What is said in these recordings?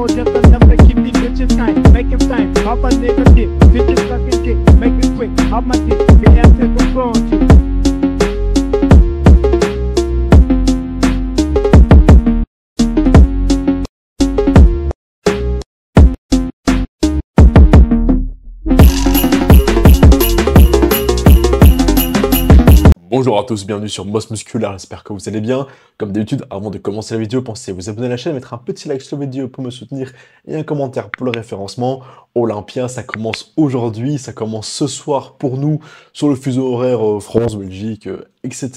for just a number, keep these bitches kind, make him time. How about nigga dick, bitches sucking dick, make it quick. How my dick, the ass is a phone. Bonjour à tous, bienvenue sur Boss Musculaire, j'espère que vous allez bien. Comme d'habitude, avant de commencer la vidéo, pensez à vous abonner à la chaîne, mettre un petit like sur la vidéo pour me soutenir et un commentaire pour le référencement. Olympia, ça commence aujourd'hui, ça commence ce soir pour nous sur le fuseau horaire France, Belgique, etc.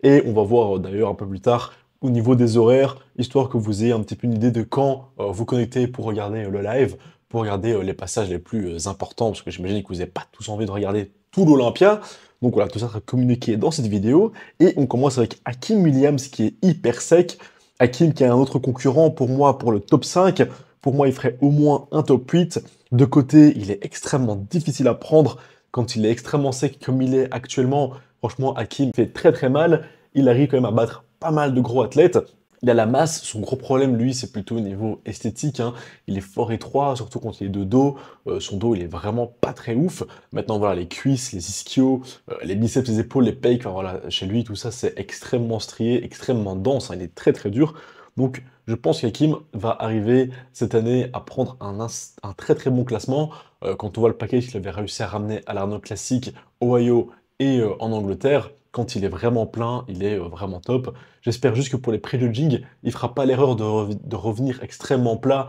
Et on va voir d'ailleurs un peu plus tard au niveau des horaires, histoire que vous ayez un petit peu une idée de quand vous connectez pour regarder le live, pour regarder les passages les plus importants, parce que j'imagine que vous n'avez pas tous envie de regarder tout l'Olympia. Donc voilà, tout ça sera communiqué dans cette vidéo. Et on commence avec Hakim Williams qui est hyper sec. Hakim qui est un autre concurrent pour moi pour le top 5. Pour moi, il ferait au moins un top 8. De côté, il est extrêmement difficile à prendre quand il est extrêmement sec comme il est actuellement. Franchement, Hakim fait très très mal. Il arrive quand même à battre pas mal de gros athlètes. Il a la masse, son gros problème, lui, c'est plutôt au niveau esthétique. Hein. Il est fort étroit, surtout quand il est de dos. Son dos, il est vraiment pas très ouf. Maintenant, voilà, les cuisses, les ischios, les biceps, les épaules, les pecs, enfin, voilà, chez lui, tout ça, c'est extrêmement strié, extrêmement dense. Hein. Il est très très dur. Donc, je pense qu'Hakim va arriver cette année à prendre un très très bon classement. Quand on voit le package qu'il avait réussi à ramener à l'Arnold Classic, Ohio et en Angleterre, quand il est vraiment plein, il est vraiment top. J'espère juste que pour les pré-judging, il ne fera pas l'erreur de revenir extrêmement plat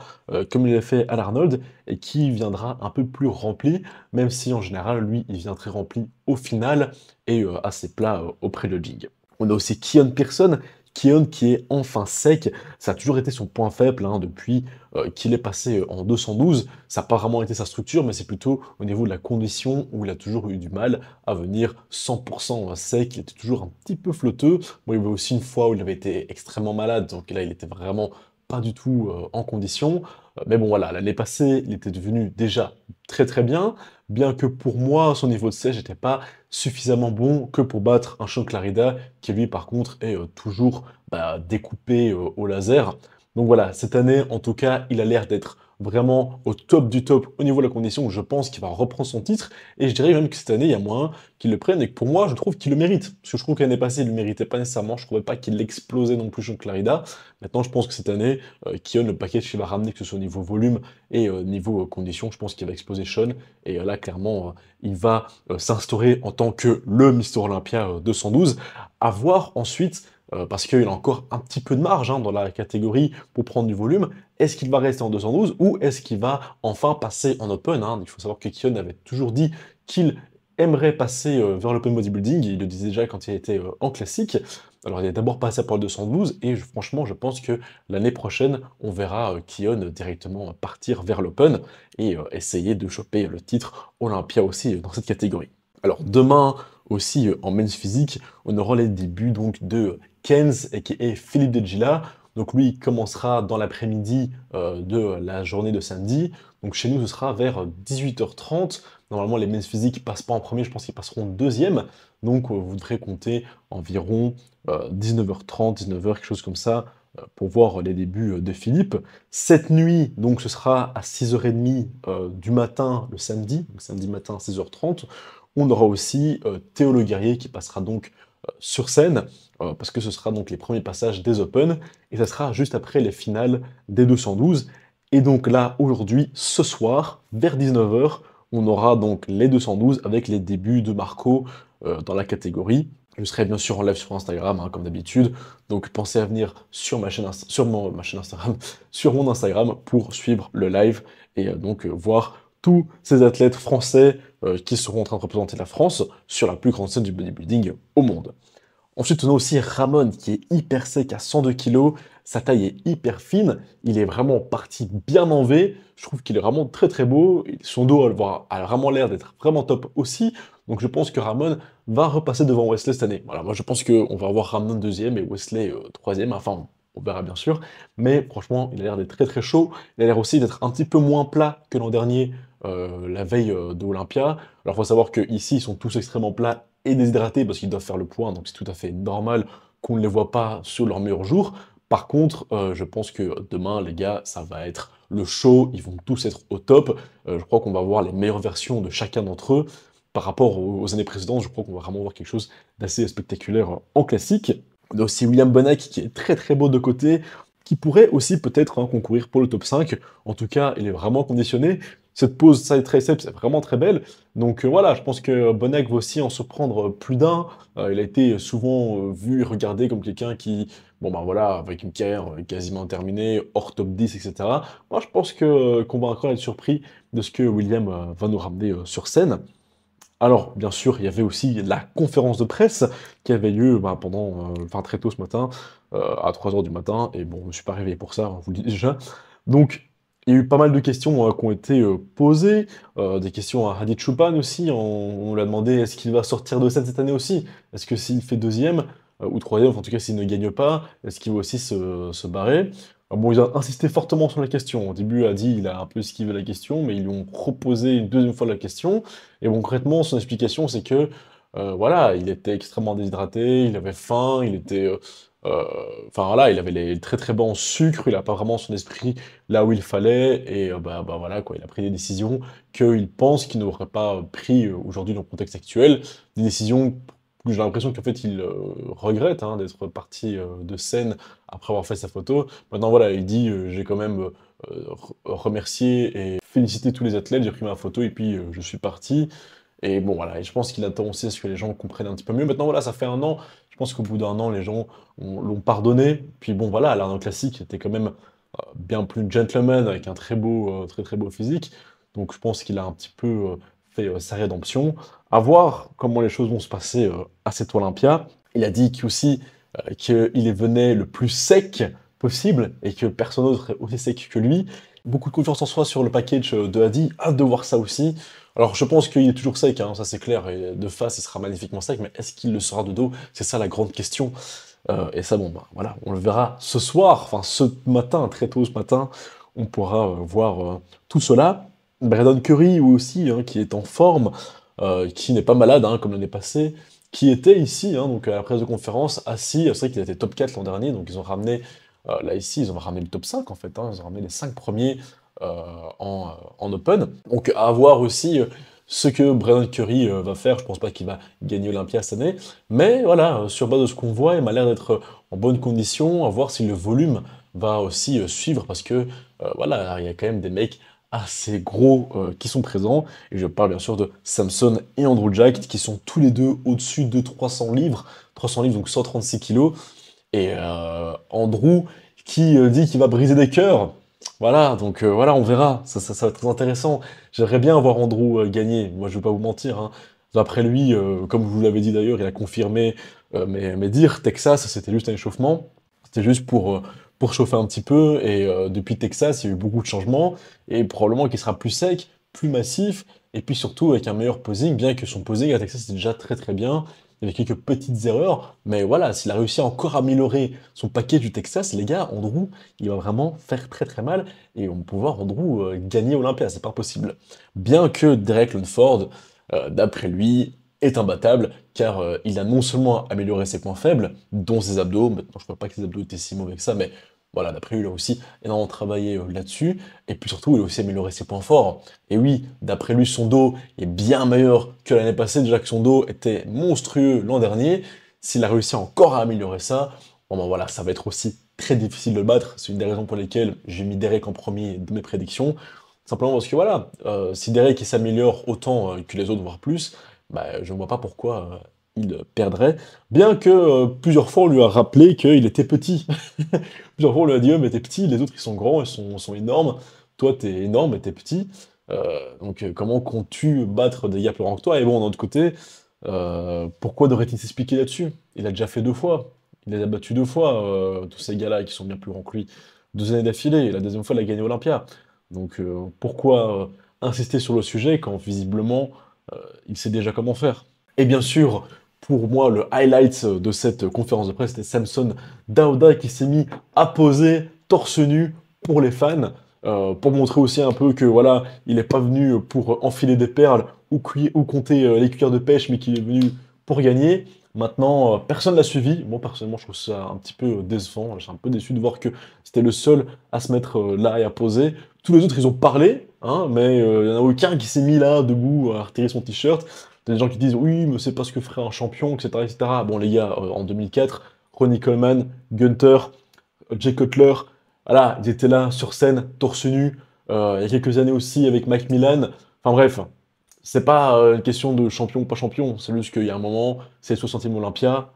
comme il l'a fait à l'Arnold et qui viendra un peu plus rempli, même si en général, lui, il vient très rempli au final et assez plat au pré-judging. On a aussi Keon Pearson. Keon qui est enfin sec, ça a toujours été son point faible hein, depuis qu'il est passé en 212. Ça n'a pas vraiment été sa structure, mais c'est plutôt au niveau de la condition où il a toujours eu du mal à venir 100% sec. Il était toujours un petit peu flotteux. Bon, il y avait aussi une fois où il avait été extrêmement malade, donc là il était vraiment pas du tout en condition. Mais bon voilà, l'année passée, il était devenu déjà très très bien que pour moi, son niveau de sèche n'était pas suffisamment bon que pour battre un Sean Clarida, qui lui par contre est toujours découpé au laser. Donc voilà, cette année, en tout cas, il a l'air d'être vraiment au top du top au niveau de la condition. Je pense qu'il va reprendre son titre. Et je dirais même que cette année, il y a moyen qu'il le prenne et que pour moi, je trouve qu'il le mérite. Parce que je trouve qu'année passée, il ne le méritait pas nécessairement. Je ne trouvais pas qu'il l'explosait non plus, Sean Clarida. Maintenant, je pense que cette année, Keon, le package qu'il va ramener, que ce soit au niveau volume et niveau condition, je pense qu'il va exploser Sean. Et là, clairement, il va s'instaurer en tant que le Mister Olympia 212. À voir ensuite parce qu'il a encore un petit peu de marge hein, dans la catégorie pour prendre du volume. Est-ce qu'il va rester en 212 ou est-ce qu'il va enfin passer en open hein? Il faut savoir que Keon avait toujours dit qu'il aimerait passer vers l'open bodybuilding. Il le disait déjà quand il était en classique. Alors il est d'abord passé par le 212 et franchement je pense que l'année prochaine on verra Keon directement partir vers l'open et essayer de choper le titre Olympia aussi dans cette catégorie. Alors demain aussi en men's physique, on aura les débuts donc de Kenz et qui est Philippe Desgila. Donc lui il commencera dans l'après-midi de la journée de samedi. Donc chez nous ce sera vers 18h30. Normalement les men's physique passent pas en premier, je pense qu'ils passeront deuxième. Donc vous devrez compter environ 19h30, 19h, quelque chose comme ça, pour voir les débuts de Philippe. Cette nuit, donc ce sera à 6h30 du matin le samedi, donc samedi matin à 6h30. On aura aussi Théo Le Guerrier qui passera donc sur scène, parce que ce sera donc les premiers passages des Open, et ça sera juste après les finales des 212. Et donc là, aujourd'hui, ce soir, vers 19h, on aura donc les 212 avec les débuts de Marco dans la catégorie. Je serai bien sûr en live sur Instagram, hein, comme d'habitude. Donc pensez à venir sur ma chaîne Instagram, sur mon Instagram pour suivre le live et donc voir tous ces athlètes français qui seront en train de représenter la France sur la plus grande scène du bodybuilding au monde. Ensuite, on a aussi Ramon qui est hyper sec à 102 kg. Sa taille est hyper fine. Il est vraiment parti bien en V. Je trouve qu'il est vraiment très très beau. Son dos a vraiment l'air d'être vraiment top aussi. Donc je pense que Ramon va repasser devant Wesley cette année. Voilà, moi je pense qu'on va avoir Ramon deuxième et Wesley troisième. Enfin, on verra bien sûr. Mais franchement, il a l'air d'être très très chaud. Il a l'air aussi d'être un petit peu moins plat que l'an dernier, la veille de Olympia. Alors il faut savoir qu'ici, ils sont tous extrêmement plats et déshydratés parce qu'ils doivent faire le point, donc c'est tout à fait normal qu'on ne les voit pas sur leur meilleur jour. Par contre, je pense que demain, les gars, ça va être le show, ils vont tous être au top. Je crois qu'on va voir les meilleures versions de chacun d'entre eux par rapport aux années précédentes. Je crois qu'on va vraiment voir quelque chose d'assez spectaculaire en classique. On a aussi William Bonac qui est très très beau de côté, qui pourrait aussi peut-être concourir pour le top 5. En tout cas, il est vraiment conditionné. Cette pose side triceps est vraiment très belle. Donc voilà, je pense que Bonac va aussi en surprendre plus d'un. Il a été souvent vu et regardé comme quelqu'un qui, bon ben voilà, avec une carrière quasiment terminée, hors top 10, etc. Moi, je pense que qu'on va encore être surpris de ce que William va nous ramener sur scène. Alors, bien sûr, il y avait aussi la conférence de presse qui avait lieu enfin, très tôt ce matin, à 3 heures du matin, et bon, je ne me suis pas réveillé pour ça, hein, je vous le dis déjà. Donc, il y a eu pas mal de questions qui ont été posées, des questions à Hadid Choupan aussi, on lui a demandé est-ce qu'il va sortir de scène cette année aussi? Est-ce que s'il fait deuxième, ou troisième, enfin, en tout cas s'il ne gagne pas, est-ce qu'il va aussi se barrer? Bon, il a insisté fortement sur la question. Au début, Hadi, il a un peu esquivé la question, mais ils lui ont proposé une deuxième fois la question. Et bon, concrètement, son explication, c'est que, voilà, il était extrêmement déshydraté, il avait faim, il était... euh, enfin, voilà, il avait les très très bas en sucre, il n'a pas vraiment son esprit là où il fallait, et voilà, quoi, il a pris des décisions qu'il pense qu'il n'aurait pas pris aujourd'hui dans le contexte actuel, des décisions que j'ai l'impression qu'en fait, il regrette hein, d'être parti de scène après avoir fait sa photo. Maintenant, voilà, il dit, j'ai quand même remercié et félicité tous les athlètes, j'ai pris ma photo et puis je suis parti. Et bon, voilà, et je pense qu'il attend aussi à ce que les gens comprennent un petit peu mieux. Maintenant, voilà, ça fait un an. Je pense qu'au bout d'un an, les gens l'ont pardonné. Puis bon, voilà, l'Arnaud Classique était quand même bien plus gentleman, avec un très beau, très très beau physique. Donc je pense qu'il a un petit peu fait sa rédemption. À voir comment les choses vont se passer à cet Olympia. Il a dit qu'aussi qu'il venait le plus sec possible et que personne d'autre serait aussi sec que lui. Beaucoup de confiance en soi sur le package de Hadi, hâte de voir ça aussi. Alors je pense qu'il est toujours sec, hein, ça c'est clair, et de face il sera magnifiquement sec, mais est-ce qu'il le sera de dos? C'est ça la grande question. Et ça, bon, bah, voilà, on le verra ce soir, enfin ce matin, très tôt ce matin, on pourra voir tout cela. Brandon Curry aussi, hein, qui est en forme, qui n'est pas malade, hein, comme l'année passée, qui était ici, hein, donc à la presse de conférence, assis, c'est vrai qu'il était top 4 l'an dernier, donc ils ont ramené, là ici, ils ont ramené le top 5 en fait, hein, ils ont ramené les 5 premiers en Open. Donc à voir aussi ce que Brandon Curry va faire, je pense pas qu'il va gagner Olympia cette année, mais voilà, sur base de ce qu'on voit, il m'a l'air d'être en bonne condition, à voir si le volume va aussi suivre, parce que voilà, il y a quand même des mecs assez gros qui sont présents, et je parle bien sûr de Samson et Andrew Jack, qui sont tous les deux au-dessus de 300 livres donc 136 kilos, et Andrew qui dit qu'il va briser des cœurs. Voilà, donc voilà, on verra, ça va être très intéressant. J'aimerais bien voir Andrew gagner, moi je vais pas vous mentir, hein. Après lui, comme vous l'avez dit d'ailleurs, il a confirmé mes dires, Texas c'était juste un échauffement, c'était juste pour chauffer un petit peu, et depuis Texas il y a eu beaucoup de changements, et probablement qu'il sera plus sec, plus massif, et puis surtout avec un meilleur posing, bien que son posing à Texas c'était déjà très très bien, il y avait quelques petites erreurs, mais voilà, s'il a réussi à encore améliorer son paquet du Texas, les gars, Andrew, il va vraiment faire très très mal, et on peut voir Andrew gagner Olympia, c'est pas possible. Bien que Derek Lunsford, d'après lui, est imbattable, car il a non seulement amélioré ses points faibles, dont ses abdos, maintenant je ne crois pas que ses abdos étaient si mauvais que ça, mais voilà, d'après lui, il a aussi énormément travaillé là-dessus, et puis surtout, il a aussi amélioré ses points forts. Et oui, d'après lui, son dos est bien meilleur que l'année passée, déjà que son dos était monstrueux l'an dernier. S'il a réussi encore à améliorer ça, bon ben voilà, ça va être aussi très difficile de le battre. C'est une des raisons pour lesquelles j'ai mis Derek en premier de mes prédictions. Simplement parce que voilà, si Derek il s'améliore autant que les autres, voire plus, bah, je ne vois pas pourquoi il perdrait. Bien que plusieurs fois on lui a rappelé qu'il était petit. Plusieurs fois on lui a dit, mais t'es petit, les autres ils sont grands, sont énormes. Toi t'es énorme et t'es petit. Donc comment comptes-tu battre des gars plus grands que toi? Et bon, d'un autre côté, pourquoi devrait-il s'expliquer là-dessus? Il a déjà fait 2 fois. Il les a battus 2 fois, tous ces gars-là qui sont bien plus grands que lui. 2 années d'affilée, et la deuxième fois, il a gagné Olympia. Donc pourquoi insister sur le sujet quand visiblement il sait déjà comment faire? Et bien sûr, pour moi, le highlight de cette conférence de presse, c'était Samson Dauda qui s'est mis à poser torse nu pour les fans, pour montrer aussi un peu que voilà, il n'est pas venu pour enfiler des perles ou compter les cuillères de pêche, mais qu'il est venu pour gagner. Maintenant, personne ne l'a suivi. Moi, personnellement, je trouve ça un petit peu décevant. Je suis un peu déçu de voir que c'était le seul à se mettre là et à poser. Tous les autres, ils ont parlé, hein, mais il n'y en a aucun qui s'est mis là, debout, à retirer son t-shirt. T'as des gens qui disent, oui, mais c'est pas ce que ferait un champion, etc., etc. Bon, les gars, en 2004, Ronnie Coleman, Gunther, Jay Cutler, voilà, ils étaient là, sur scène, torse nu. Il y a quelques années aussi, avec Mike Millan. Enfin bref, c'est pas une question de champion ou pas champion, c'est juste qu'il y a un moment, c'est le 60e Olympia,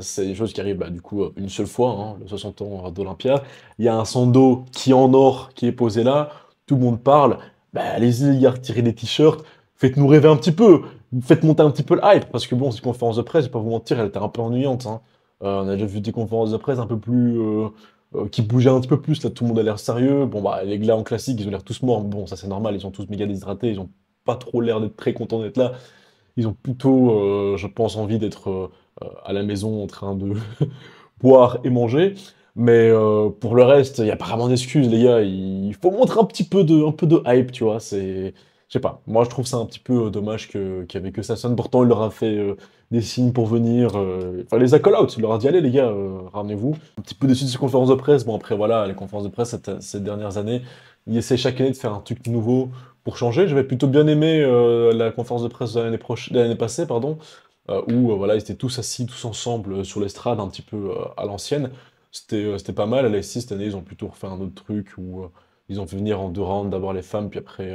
c'est des choses qui arrivent du coup une seule fois, hein, le 60 ans d'Olympia. Il y a un sando qui est en or qui est posé là, tout le monde parle, bah, allez-y les gars, retirez les t-shirts, faites-nous rêver un petit peu, faites monter un petit peu le hype, parce que bon, ces conférences de presse, je vais pas vous mentir, elles étaient un peu ennuyantes. Hein. On a déjà vu des conférences de presse un peu plus... qui bougeaient un petit peu plus, là tout le monde a l'air sérieux. Bon bah les gars en classique, ils ont l'air tous morts, mais bon ça c'est normal, ils sont tous méga déshydratés, ils ont pas trop l'air d'être très contents d'être là. Ils ont plutôt, je pense, envie d'être à la maison en train de boire et manger. Mais pour le reste, il n'y a pas vraiment d'excuses, les gars. Il faut montrer un peu de hype, tu vois. C'est, je sais pas. Moi, je trouve ça un petit peu dommage qu'il y avait que ça sonne. Pourtant, il leur a fait des signes pour venir. Enfin, les a call-out. Il leur a dit, allez, les gars, ramenez-vous. Un petit peu déçu de ces conférences de presse. Bon, après, voilà, les conférences de presse, ces dernières années, ils essaient chaque année de faire un truc nouveau pour changer. J'avais plutôt bien aimé la conférence de presse de l'année passée, pardon, où voilà, ils étaient tous assis, tous ensemble sur l'estrade, un petit peu à l'ancienne. C'était pas mal. À la S6, cette année, ils ont plutôt refait un autre truc où ils ont fait venir en 2 rounds, d'abord les femmes, puis après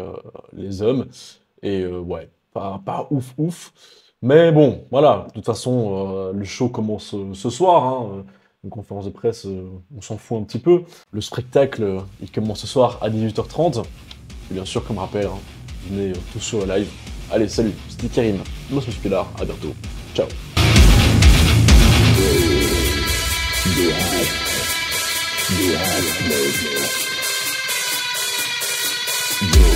les hommes. Et ouais, pas ouf ouf. Mais bon, voilà, de toute façon, le show commence ce soir. Hein, une conférence de presse, on s'en fout un petit peu. Le spectacle, il commence ce soir à 18h30. Et bien sûr, comme rappel, hein, venez tous sur le live. Allez, salut, c'était Karim, Moss Muscular, à bientôt. Ciao. You have